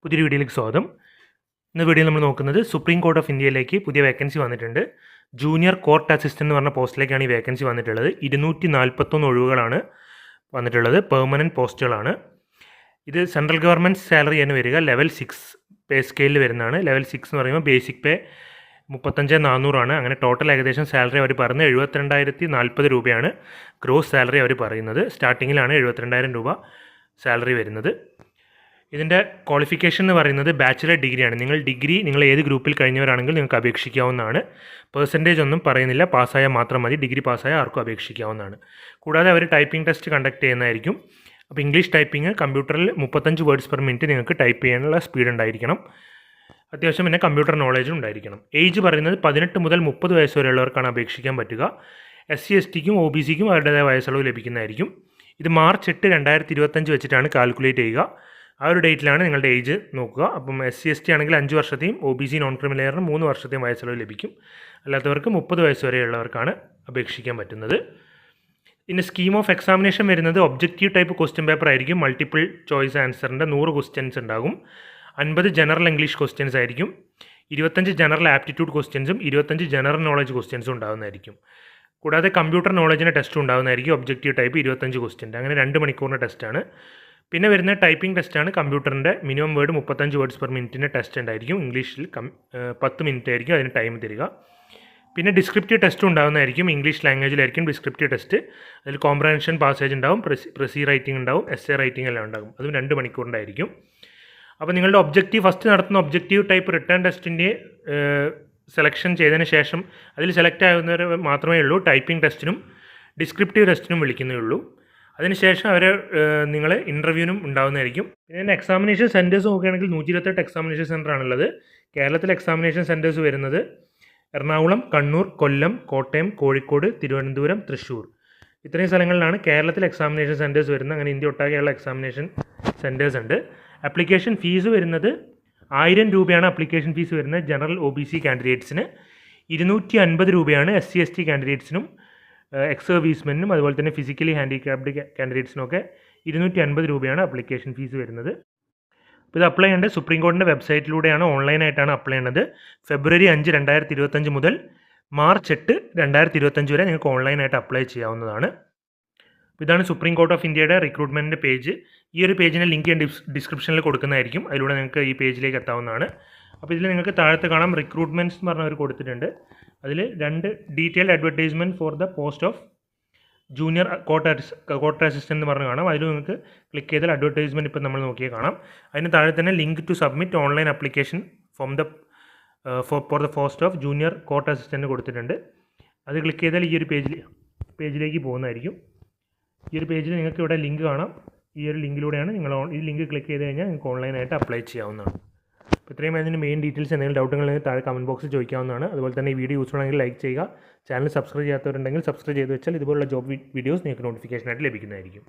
പുതിയൊരു വീഡിയോയിലേക്ക് സ്വാഗതം. ഇന്ന് വീഡിയോയിൽ നമ്മൾ നോക്കുന്നത് സുപ്രീം കോർട്ട് ഓഫ് ഇന്ത്യയിലേക്ക് പുതിയ വേക്കൻസി വന്നിട്ടുണ്ട്. ജൂനിയർ കോർട്ട് അസിസ്റ്റൻ്റ് എന്ന് പറഞ്ഞ പോസ്റ്റിലേക്കാണ് ഈ വേക്കൻസി വന്നിട്ടുള്ളത്. 241 ഒഴിവുകളാണ് വന്നിട്ടുള്ളത്. പെർമനൻറ്റ് പോസ്റ്റുകളാണ്. ഇത് സെൻട്രൽ ഗവൺമെൻറ് സാലറിയാണ് വരിക. ലെവൽ 6 പേ സ്കെയിലിൽ വരുന്നതാണ്. ലെവൽ 6 എന്ന് പറയുമ്പോൾ ബേസിക് പേ 35,400 അങ്ങനെ ടോട്ടൽ ഏകദേശം സാലറി അവർ പറയുന്നത് 72,040 രൂപയാണ് ഗ്രോസ് സാലറി അവർ പറയുന്നത്. സ്റ്റാർട്ടിങ്ങിലാണ് 72,000 രൂപ സാലറി വരുന്നത്. ഇതിൻ്റെ ക്വാളിഫിക്കേഷൻ എന്ന് പറയുന്നത് ബാച്ചിലർ ഡിഗ്രിയാണ്. നിങ്ങൾ ഏത് ഗ്രൂപ്പിൽ കഴിഞ്ഞവരാണെങ്കിൽ നിങ്ങൾക്ക് അപേക്ഷിക്കാവുന്നതാണ്. പെർസെൻറ്റേജ് ഒന്നും പറയുന്നില്ല, പാസ്സായാൽ മാത്രം മതി. ഡിഗ്രി പാസ്സായാൽ ആർക്കും അപേക്ഷിക്കാവുന്നതാണ്. കൂടാതെ അവർ ടൈപ്പിംഗ് ടെസ്റ്റ് കണ്ടക്ട് ചെയ്യുന്നതായിരിക്കും. അപ്പോൾ ഇംഗ്ലീഷ് ടൈപ്പിംഗ് കമ്പ്യൂട്ടറിൽ 35 വേർഡ്സ് പെർ മിനിറ്റ് നിങ്ങൾക്ക് ടൈപ്പ് ചെയ്യാനുള്ള സ്പീഡ് ഉണ്ടായിരിക്കണം. അത്യാവശ്യം പിന്നെ കമ്പ്യൂട്ടർ നോളേജും ഉണ്ടായിരിക്കണം. ഏജ് പറയുന്നത് 18 മുതൽ 30 വയസ്സ് വരെയുള്ളവർക്കാണ് അപേക്ഷിക്കാൻ പറ്റുക. SC STക്കും OBCക്കും അവരുടേതായ വയസ്സളവ് ലഭിക്കുന്നതായിരിക്കും. ഇത് മാർച്ച് 8, 2025 വെച്ചിട്ടാണ് കാൽക്കുലേറ്റ് ചെയ്യുക. ആ ഒരു ഡേറ്റിലാണ് നിങ്ങളുടെ ഏജ് നോക്കുക. അപ്പം SC ST ആണെങ്കിൽ 5 വർഷത്തെയും OBC നോൺ ക്രിമിനലിന് 3 വർഷത്തെയും വയസ്സളവ് ലഭിക്കും. അല്ലാത്തവർക്ക് 30 വയസ്സ് വരെയുള്ളവർക്കാണ് അപേക്ഷിക്കാൻ പറ്റുന്നത്. ഇതിൻ്റെ സ്കീം ഓഫ് എക്സാമിനേഷൻ വരുന്നത് ഒബ്ജക്റ്റീവ് ടൈപ്പ് ക്വസ്റ്റ്യൻ പേപ്പർ ആയിരിക്കും. മൾട്ടിപ്പിൾ ചോയ്സ് ആൻസറിൻ്റെ 100 ക്വസ്റ്റ്യൻസ് ഉണ്ടാകും. 50 ജനറൽ ഇംഗ്ലീഷ് ക്വസ്റ്റ്യൻസ് ആയിരിക്കും. 25 ജനറൽ ആപ്റ്റിറ്റ്യൂഡ് ക്വസ്റ്റ്യൻസും 25 ജനറൽ നോളജ് ക്വസ്റ്റ്യൻസും ഉണ്ടാകുന്നതായിരിക്കും. കൂടാതെ കമ്പ്യൂട്ടർ നോളജിൻ്റെ ടെസ്റ്റും ഉണ്ടാകുന്നതായിരിക്കും. ഒബ്ജക്റ്റീവ് ടൈപ്പ് 25 ക്വസ്റ്റ്യൻ്റെ, അങ്ങനെ 2 മണിക്കൂറിൻ്റെ ടെസ്റ്റാണ്. പിന്നെ വരുന്ന ടൈപ്പിംഗ് ടെസ്റ്റാണ്. കമ്പ്യൂട്ടറിൻ്റെ മിനിമം വേർഡ് 35 വേർഡ്സ് പെർ മിനിറ്റിൻ്റെ ടെസ്റ്റ് ഉണ്ടായിരിക്കും. ഇംഗ്ലീഷിൽ 10 മിനിറ്റ് ആയിരിക്കും അതിന് ടൈം തരിക. പിന്നെ ഡിസ്ക്രിപ്റ്റീവ് ടെസ്റ്റും ഉണ്ടാകുന്നതായിരിക്കും. ഇംഗ്ലീഷ് ലാംഗ്വേജിലായിരിക്കും ഡിസ്ക്രിപ്റ്റീവ് ടെസ്റ്റ്. അതിൽ കോംപ്രഹെൻഷൻ പാസേജ് ഉണ്ടാവും, പ്രസി റൈറ്റിംഗ് ഉണ്ടാവും, essay റൈറ്റിംഗ് എല്ലാം ഉണ്ടാകും. അതും 2 മണിക്കൂറിൻ്റെ ആയിരിക്കും. അപ്പോൾ നിങ്ങളുടെ ഫസ്റ്റ് നടത്തുന്ന ഒബ്ജക്റ്റീവ് ടൈപ്പ് റിട്ടേൺ ടെസ്റ്റിൻ്റെ സെലക്ഷൻ ചെയ്തതിന് ശേഷം അതിൽ സെലക്ട് ആകുന്നവർ മാത്രമേ ഉള്ളൂ ടൈപ്പിംഗ് ടെസ്റ്റിനും ഡിസ്ക്രിപ്റ്റീവ് ടെസ്റ്റിനും വിളിക്കുന്നേ ഉള്ളൂ. അതിനുശേഷം അവർ നിങ്ങൾ ഇൻ്റർവ്യൂവിനും ഉണ്ടാകുന്നതായിരിക്കും. പിന്നെ എക്സാമിനേഷൻ സെൻറ്റേഴ്സ് നോക്കുകയാണെങ്കിൽ 128 എക്സാമിനേഷൻ സെൻ്ററാണുള്ളത്. കേരളത്തിൽ എക്സാമിനേഷൻ സെൻറ്റേഴ്സ് വരുന്നത് എറണാകുളം, കണ്ണൂർ, കൊല്ലം, കോട്ടയം, കോഴിക്കോട്, തിരുവനന്തപുരം, തൃശ്ശൂർ ഇത്രയും സ്ഥലങ്ങളിലാണ് കേരളത്തിൽ എക്സാമിനേഷൻ സെൻറ്റേഴ്സ് വരുന്നത്. അങ്ങനെ ഇന്ത്യ ഒട്ടാകെയുള്ള എക്സാമിനേഷൻ സെൻറ്റേഴ്സ് ഉണ്ട്. ആപ്ലിക്കേഷൻ ഫീസ് വരുന്നത് 1000 രൂപയാണ്. ആപ്ലിക്കേഷൻ ഫീസ് വരുന്നത് ജനറൽ OBC കാൻഡിഡേറ്റ്സിന്. 250 രൂപയാണ് SC ST കാൻഡിഡേറ്റ്സിനും എക്സ് സർവീസ്മെനും അതുപോലെ തന്നെ ഫിസിക്കലി ഹാൻഡിക്യാപ്ഡ് കാൻഡിഡേറ്റ്സിനൊക്കെ 250 രൂപയാണ് ആപ്ലിക്കേഷൻ ഫീസ് വരുന്നത്. അപ്പോൾ ഇത് അപ്ലൈ ചെയ്യേണ്ടത് സുപ്രീം കോടതിൻ്റെ വെബ്സൈറ്റിലൂടെയാണ്, ഓൺലൈനായിട്ടാണ് അപ്ലൈ ചെയ്യേണ്ടത്. ഫെബ്രുവരി 5, 2025 മുതൽ മാർച്ച് 8, 2025 വരെ നിങ്ങൾക്ക് ഓൺലൈനായിട്ട് അപ്ലൈ ചെയ്യാവുന്നതാണ്. ഇതാണ് സുപ്രീം കോർട്ട് ഓഫ് ഇന്ത്യയുടെ റിക്രൂട്ട്മെൻറ്റിൻ്റെ പേജ്. ഈ ഒരു പേജിൻ്റെ ലിങ്ക് ഞാൻ ഡിസ്ക്രിപ്ഷനിൽ കൊടുക്കുന്നതായിരിക്കും. അതിലൂടെ നിങ്ങൾക്ക് ഈ പേജിലേക്ക് എത്താവുന്നതാണ്. അപ്പോൾ ഇതിൽ നിങ്ങൾക്ക് താഴത്ത് കാണാം റിക്രൂട്ട്മെൻറ്റ്സ് എന്ന് പറഞ്ഞവർ കൊടുത്തിട്ടുണ്ട്. അതിൽ 2 detailed advertisement four the post of junior court assistant എന്ന് പറഞ്ഞ് കാണാം. അതിൽ നിങ്ങൾക്ക് ക്ലിക്ക് ചെയ്താൽ അഡ്വർടൈസ്മെൻറ്റ് ഇപ്പോൾ നമ്മൾ നോക്കിയാൽ കാണാം. അതിന് താഴെ തന്നെ link to submit online application for the post of junior court assistant കൊടുത്തിട്ടുണ്ട്. അത് ക്ലിക്ക് ചെയ്താൽ ഈ ഒരു പേജിലേക്ക് പോകുന്നതായിരിക്കും. ഈ ഒരു പേജിൽ നിങ്ങൾക്ക് ഇവിടെ ലിങ്ക് കാണാം. ഈ ഒരു ലിങ്കിലൂടെയാണ് ഈ ലിങ്ക് ക്ലിക്ക് ചെയ്ത് കഴിഞ്ഞാൽ നിങ്ങൾക്ക് ഓൺലൈനായിട്ട് അപ്ലൈ ചെയ്യാവുന്നതാണ്. അപ്പോൾ ഇത്രയും അതിൻ്റെ മെയിൻ ഡീറ്റെയിൽസ് എന്തെങ്കിലും ഡൗട്ടുണ്ടെങ്കിൽ താഴെ കമൻറ്റ് ബോക്സിൽ ചോദിക്കാവുന്നതാണ്. അതുപോലെ തന്നെ ഈ വീഡിയോ യൂസ്ഫുൾ ആണെങ്കിൽ ലൈക്ക് ചെയ്യുക. ചാനൽ സബ്സ്ക്രൈബ് ചെയ്യാത്തവരുണ്ടെങ്കിൽ സബ്സ്ക്രൈബ് ചെയ്ത് വെച്ചാൽ ഇതുപോലുള്ള ജോബ് വീഡിയോസ് നിങ്ങൾക്ക് നോട്ടിഫിക്കേഷനായിട്ട് ലഭിക്കുന്നതായിരിക്കും.